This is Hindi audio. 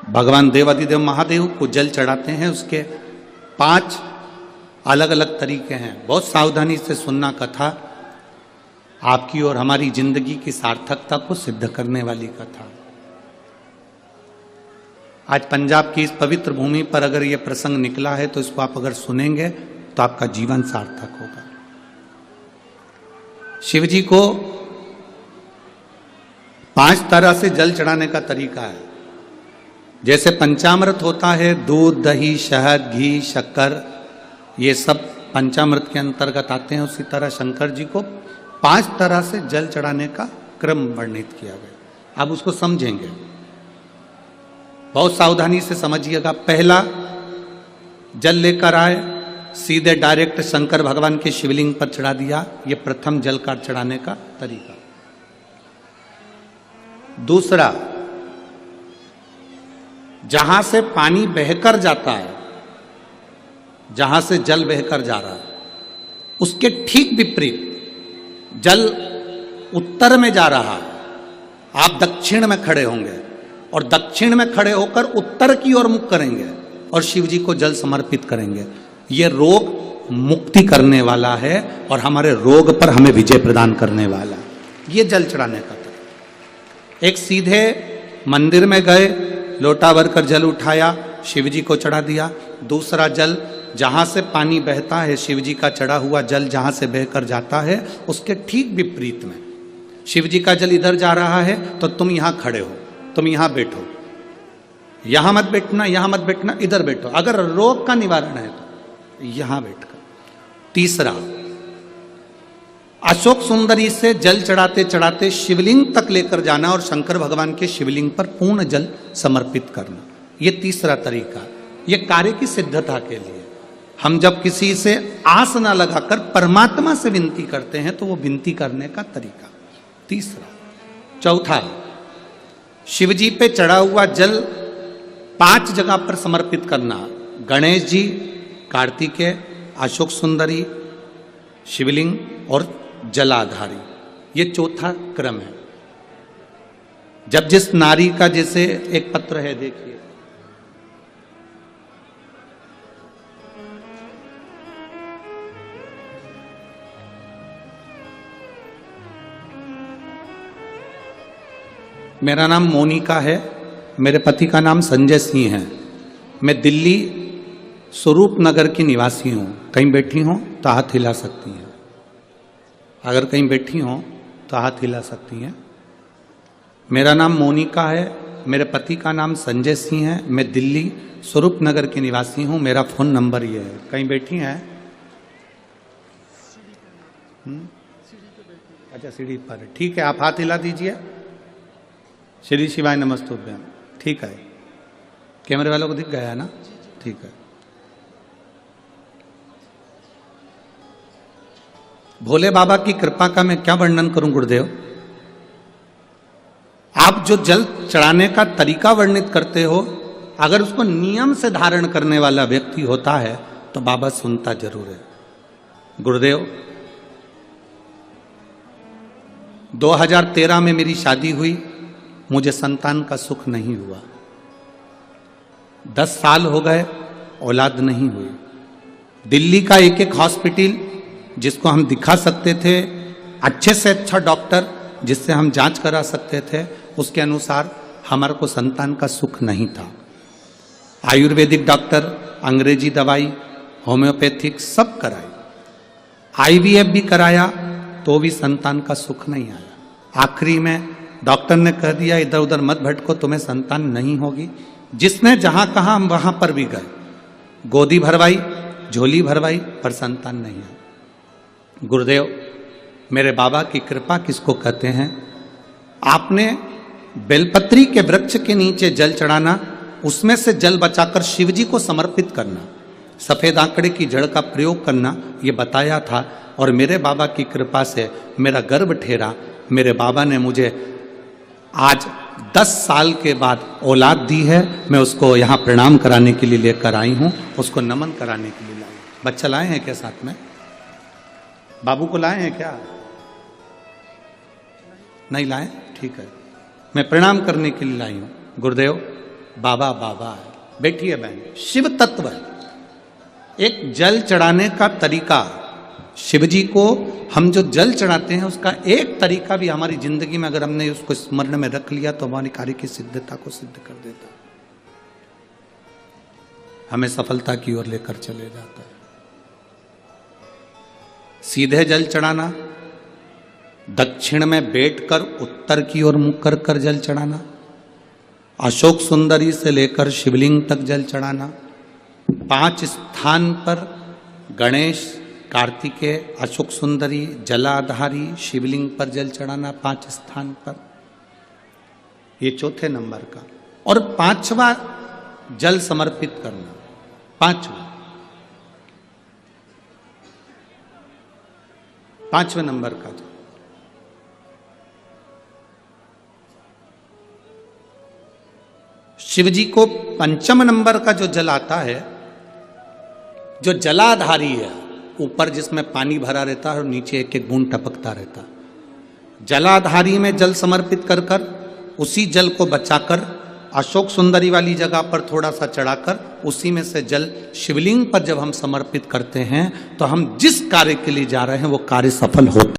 भगवान देवाधिदेव महादेव को जल चढ़ाते हैं। उसके 5 अलग अलग तरीके हैं। बहुत सावधानी से सुनना कथा, आपकी और हमारी जिंदगी की सार्थकता को सिद्ध करने वाली कथा। आज पंजाब की इस पवित्र भूमि पर अगर यह प्रसंग निकला है तो इसको आप अगर सुनेंगे तो आपका जीवन सार्थक होगा। शिव जी को 5 तरह से जल चढ़ाने का तरीका है। जैसे पंचामृत होता है, दूध, दही, शहद, घी, शक्कर, ये सब पंचामृत के अंतर्गत आते हैं। उसी तरह शंकर जी को 5 तरह से जल चढ़ाने का क्रम वर्णित किया गया। अब उसको समझेंगे, बहुत सावधानी से समझिएगा। पहला, जल लेकर आए, सीधे डायरेक्ट शंकर भगवान के शिवलिंग पर चढ़ा दिया। यह प्रथम जल का चढ़ाने का तरीका। दूसरा, जहां से पानी बहकर जाता है, जहां से जल बहकर जा रहा है, उसके ठीक विपरीत जल उत्तर में जा रहा है, आप दक्षिण में खड़े होंगे और दक्षिण में खड़े होकर उत्तर की ओर मुख करेंगे और शिव जी को जल समर्पित करेंगे। यह रोग मुक्ति करने वाला है और हमारे रोग पर हमें विजय प्रदान करने वाला है। यह जल चढ़ाने का तरीका। एक, सीधे मंदिर में गए, लोटा भरकर जल उठाया, शिव जी को चढ़ा दिया। दूसरा, जल जहां से पानी बहता है, शिव जी का चढ़ा हुआ जल जहां से बहकर जाता है, उसके ठीक विपरीत में शिव जी का जल इधर जा रहा है तो तुम यहां खड़े हो, तुम यहां बैठो, यहां मत बैठना, यहां मत बैठना, इधर बैठो। अगर रोग का निवारण है तो यहां बैठकर। तीसरा, अशोक सुंदरी से जल चढ़ाते चढ़ाते शिवलिंग तक लेकर जाना और शंकर भगवान के शिवलिंग पर पूर्ण जल समर्पित करना। यह तीसरा तरीका। यह कार्य की सिद्धता के लिए। हम जब किसी से आस ना लगाकर परमात्मा से विनती करते हैं तो वो विनती करने का तरीका। तीसरा। चौथा, शिव जी पे चढ़ा हुआ जल 5 जगह पर समर्पित करना। गणेश जी, कार्तिकेय, अशोक सुंदरी, शिवलिंग और जलाधारी। ये चौथा क्रम है। जब जिस नारी का, जैसे एक पत्र है, देखिए, मेरा नाम मोनिका है, मेरे पति का नाम संजय सिंह है। मैं दिल्ली स्वरूप नगर की निवासी हूँ। कहीं बैठी हो तो हाथ हिला सकती हैं। अगर कहीं बैठी हो तो हाथ हिला सकती हैं। मेरा नाम मोनिका है, मेरे पति का नाम संजय सिंह है। मैं दिल्ली स्वरूप नगर की निवासी हूँ। मेरा फ़ोन नंबर ये है। कहीं बैठी हैं? अच्छा, सीढ़ी पर। ठीक है, आप हाथ हिला दीजिए। श्री शिवाय नमस्तुभ्यम। ठीक है, कैमरे वालों को दिख गया है ना? ठीक है। भोले बाबा की कृपा का मैं क्या वर्णन करूं गुरुदेव। आप जो जल चढ़ाने का तरीका वर्णित करते हो, अगर उसको नियम से धारण करने वाला व्यक्ति होता है तो बाबा सुनता जरूर है। गुरुदेव, 2013 में मेरी शादी हुई, मुझे संतान का सुख नहीं हुआ। 10 साल हो गए, औलाद नहीं हुई। दिल्ली का एक हॉस्पिटल जिसको हम दिखा सकते थे, अच्छे से अच्छा डॉक्टर जिससे हम जांच करा सकते थे, उसके अनुसार हमारे को संतान का सुख नहीं था। आयुर्वेदिक डॉक्टर, अंग्रेजी दवाई, होम्योपैथिक सब कराई, IVF भी कराया तो भी संतान का सुख नहीं आया। आखिरी में डॉक्टर ने कह दिया, इधर उधर मत भटको, तुम्हें संतान नहीं होगी। जिसने जहां कहा हम वहां पर भी गए, गोदी भरवाई, झोली भरवाई, पर संतान नहीं है। गुरुदेव, मेरे बाबा की कृपा किसको कहते हैं? आपने बेलपत्री के वृक्ष के नीचे जल चढ़ाना, उसमें से जल बचाकर शिव जी को समर्पित करना, सफेद आंकड़े की जड़ का प्रयोग करना, ये बताया था। और मेरे बाबा की कृपा से मेरा गर्भ ठेरा। मेरे बाबा ने मुझे आज 10 साल के बाद औलाद दी है। मैं उसको यहाँ प्रणाम कराने के लिए लेकर आई हूँ, उसको नमन कराने के लिए लाई। बच्चा लाए हैं क्या साथ में? बाबू को लाए हैं क्या? नहीं लाए? ठीक है, मैं प्रणाम करने के लिए लाई हूँ। गुरुदेव, बाबा बाबा है। बैठिए बहन, शिव तत्व है। एक जल चढ़ाने का तरीका, शिव जी को हम जो जल चढ़ाते हैं उसका एक तरीका भी हमारी जिंदगी में अगर हमने उसको स्मरण में रख लिया तो हमारी कार्य की सिद्धता को सिद्ध कर देता है, हमें सफलता की ओर लेकर चले जाता है। सीधे जल चढ़ाना, दक्षिण में बैठकर उत्तर की ओर मुख कर कर जल चढ़ाना, अशोक सुंदरी से लेकर शिवलिंग तक जल चढ़ाना, 5 स्थान पर गणेश, कार्तिकेय, अशोक सुंदरी, जलाधारी, शिवलिंग पर जल चढ़ाना 5 स्थान पर, ये चौथे नंबर का। और 5वां जल समर्पित करना, 5वें नंबर का जल। शिव जी को 5म नंबर का जो जल आता है, जो जलाधारी है, ऊपर जिसमें पानी भरा रहता है और नीचे एक एक बूंद टपकता रहता, जलाधारी में जल समर्पित कर कर उसी जल को बचाकर अशोक सुंदरी वाली जगह पर थोड़ा सा चढ़ाकर उसी में से जल शिवलिंग पर जब हम समर्पित करते हैं तो हम जिस कार्य के लिए जा रहे हैं वो कार्य सफल होता है।